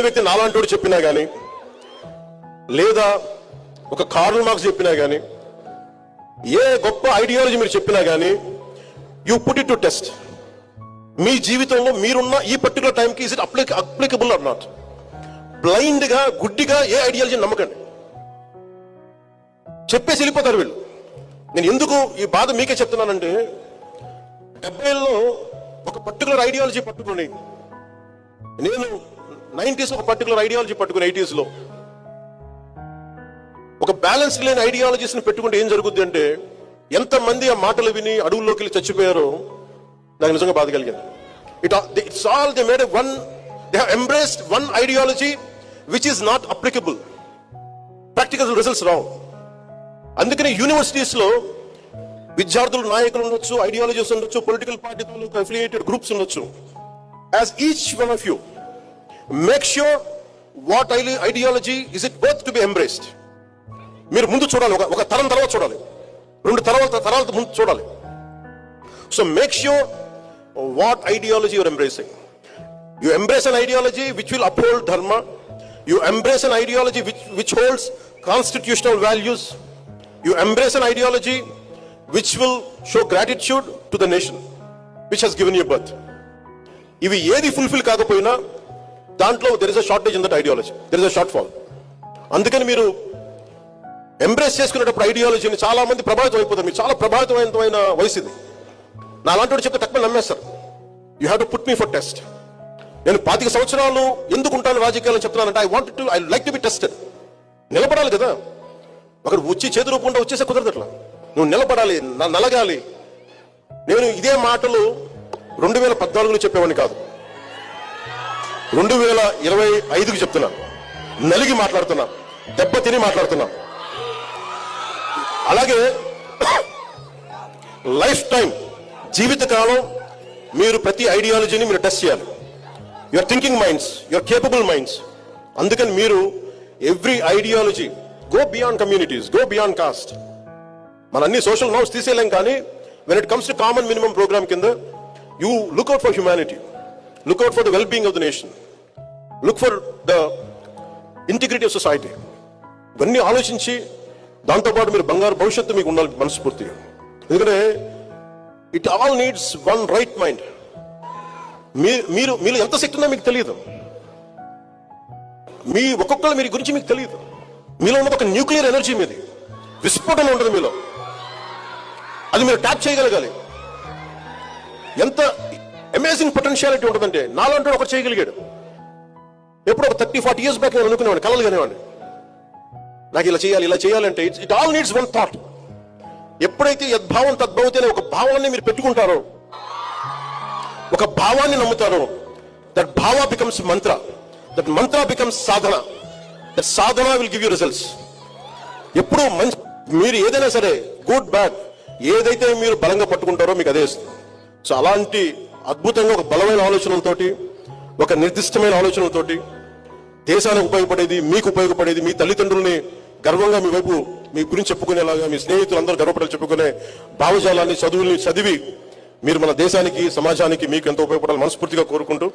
వ్యక్తి నాలాంటి చెప్పినా కానీ, లేదా ఒక కార్ల్ మార్క్స్ చెప్పినా కానీ, ఏ గొప్ప ఐడియాలజీ మీరు చెప్పినా కానీ, you put it to test. మీ జీవితంలో మీరున్న ఈ పర్టికులర్ టైంకి is it applicable or not. Blind గా, గుడ్డిగా ఏ ఐడియాలజీ నమ్మకండి. చెప్పేసి వెళ్ళిపోతారు వీళ్ళు. నేను ఎందుకు ఈ బాధ మీకే చెప్తున్నానంటే, 70లో ఒక పర్టికులర్ ఐడియాలజీ పట్టుకుని, నేను 90s ఒక పర్టికులర్ ఐడియాలజీ పట్టుకుని 80s లో ఒక బ్యాలెన్స్ లేని ఐడియాలజీస్ ని పెట్టుకుంటే ఏం జరుగుద్ది అంటే, ఎంతమంది ఆ మాటలు విని అడవుల్లోకి వెళ్ళి చచ్చిపోయారో నాకు నిజంగా బాధ కలిగింది. It's all they made they have embraced one ideology which is not applicable. Practical results రావు. అందుకని యూనివర్సిటీస్ లో విద్యార్థులు, నాయకులు ఉండొచ్చు, ఐడియాలజీస్ ఉండొచ్చు, పొలిటికల్ పార్టీ తాలూకు అఫిలియేటెడ్ గ్రూప్స్ ఉండొచ్చు. As each one of you make sure what ideology is it worth to be embraced. మీరు ముందు చూడాలి, ఒక తరం తర్వాత చూడాలి, 2 తరాల ముందు చూడాలి. So make sure what ideology you are embracing. You embrace an ideology which will uphold dharma. You embrace an ideology which holds constitutional values. You embrace an ideology which will show gratitude to the nation which has given you birth. Ivi edi fulfill kaagapoyina dantlo there is a shortage in that ideology, there is a shortfall. Andukani మీరు embrace చేసుకునేటప్పుడు ఐడియాలజీని చాలా మంది ప్రభావితం అయిపోతారు. మీరు చాలా ప్రభావితమైన వయసు ఇది. నా అలాంటి చెప్తే తక్కువ నమ్మేస్తారు. You have to put me for test. నేను 25 సంవత్సరాలు ఎందుకు ఉంటాను రాజకీయాలను చెప్తున్నానంటే, I like to be tested. నిలబడాలి కదా, ఒకరు వచ్చి చేతి రూపంలో వచ్చేసే కుదరదు. అట్లా నువ్వు నిలబడాలి, నలగాలి. నేను ఇదే మాటలు 2014లో చెప్పేవాడిని కాదు, 2025కి చెప్తున్నా. నలిగి మాట్లాడుతున్నా, దెబ్బ తిని మాట్లాడుతున్నా. అలాగే లైఫ్ టైం, జీవితకాలం మీరు ప్రతి ఐడియాలజీని మీరు టెస్ట్ చేయాలి. Your thinking minds, your capable minds. అందుకని మీరు every ideology go beyond communities, go beyond caste. మన అన్ని సోషల్ నార్మ్స్ తీసేయలేం, కానీ when it comes to common minimum programme కింద you look out for humanity, look out for the well being of the nation, look for the integrity of society. ఇవన్నీ ఆలోచించి దాంతోపాటు మీరు బంగారు భవిష్యత్తు మీకు ఉండాలి మనస్ఫూర్తిగా. ఎందుకంటే it all needs one right mind. మీరు ఎంత శక్తి ఉందో మీకు తెలియదు. మీ ఒక్కొక్కరు మీ గురించి మీకు తెలియదు. మీలో ఉన్నది ఒక న్యూక్లియర్ ఎనర్జీ, మీది విస్ఫోటన ఉంటుంది మీలో. అది మీరు ట్యాప్ చేయగలగాలి. ఎంత అమేజింగ్ పొటెన్షియాలిటీ ఉంటుందంటే, నాలంటూ ఒకటి చేయగలిగాడు. ఎప్పుడు ఒక 30-40 years బ్యాక్ నేను అనుకునేవాడిని, కలలు కానివాడిని, నాకు ఇలా చేయాలంటే it all needs one thought. ఎప్పుడైతే యద్భావం తద్భవతి అనే ఒక భావాన్ని మీరు పెట్టుకుంటారో, ఒక భావాన్ని నమ్ముతారో, దట్ భావ becomes Mantra, that Mantra becomes Sadhana, that Sadhana will give you results. ఎప్పుడు మీరు ఏదైనా సరే, గుడ్ బ్యాడ్, ఏదైతే మీరు బలంగా పట్టుకుంటారో మీకు అదే ఇస్తుంది. సో అలాంటి అద్భుతంగా ఒక బలమైన ఆలోచనలతోటి, ఒక నిర్దిష్టమైన ఆలోచనలతోటి, దేశానికి ఉపయోగపడేది, మీకు ఉపయోగపడేది, మీ తల్లిదండ్రుల్ని గర్వంగా మీ వైపు మీ గురించి చెప్పుకునేలాగా, మీ స్నేహితులందరూ గర్వపడాలి చెప్పుకునే భావజాలాన్ని, చదువుల్ని చదివి మీరు మన దేశానికి, సమాజానికి మీకు ఎంతో ఉపయోగపడాలని మనస్ఫూర్తిగా కోరుకుంటూ